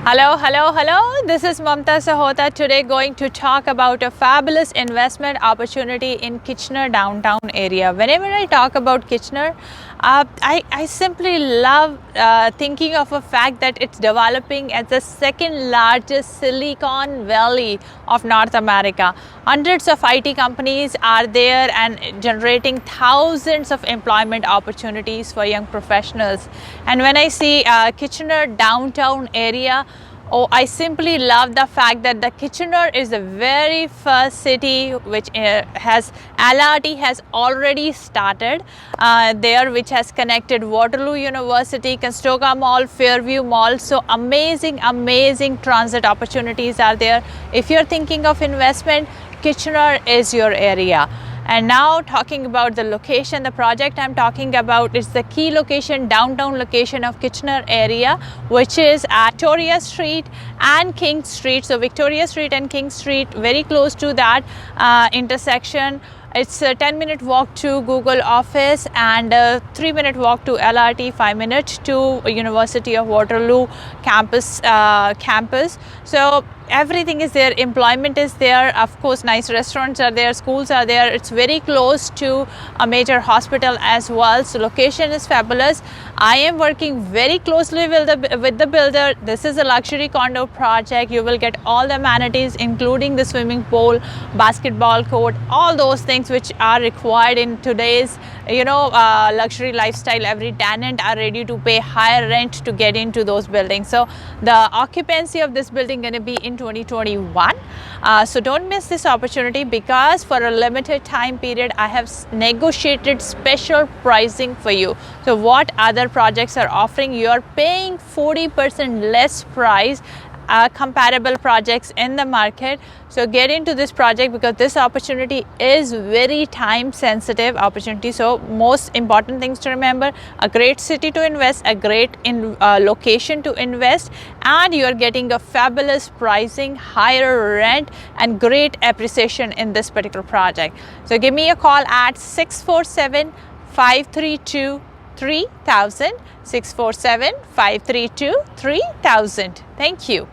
Hello, hello, hello. This is Mamta Sahota. Today going to talk about a fabulous investment opportunity in Kitchener downtown area. Whenever I talk about Kitchener, I simply love thinking of a fact that it's developing as the second largest Silicon Valley of North America. Hundreds of IT companies are there and generating thousands of employment opportunities for young professionals. And when I see Kitchener downtown area, oh, I simply love the fact that the Kitchener is the very first city which has LRT has already started there, which has connected Waterloo University, Conestoga Mall, Fairview Mall. So amazing transit opportunities are there. If you're thinking of investment, Kitchener is your area. And now talking about the location, the project I'm talking about is the key location, downtown location of Kitchener area, which is at Victoria Street and King Street. So Victoria Street and King Street, very close to that intersection. It's a 10-minute walk to Google office and a 3-minute walk to LRT, 5 minutes to University of Waterloo campus. So everything is there, employment is there, of course nice restaurants are there, schools are there. It's very close to a major hospital as well. So location is fabulous. I am working very closely with the builder. This is a luxury condo project. You will get all the amenities, including the swimming pool, basketball court, all those things which are required in today's luxury lifestyle. Every tenant are ready to pay higher rent to get into those buildings. So the occupancy of this building going to be in 2021. So don't miss this opportunity, because for a limited time period I have negotiated special pricing for you. So what other projects are offering, you are paying 40% less price comparable projects in the market. So get into this project, because this opportunity is very time sensitive opportunity. So most important things to remember: a great city to invest, a great location to invest, and you are getting a fabulous pricing, higher rent, and great appreciation in this particular project. So give me a call at 647-532-3000, 647-532-3000. Thank you.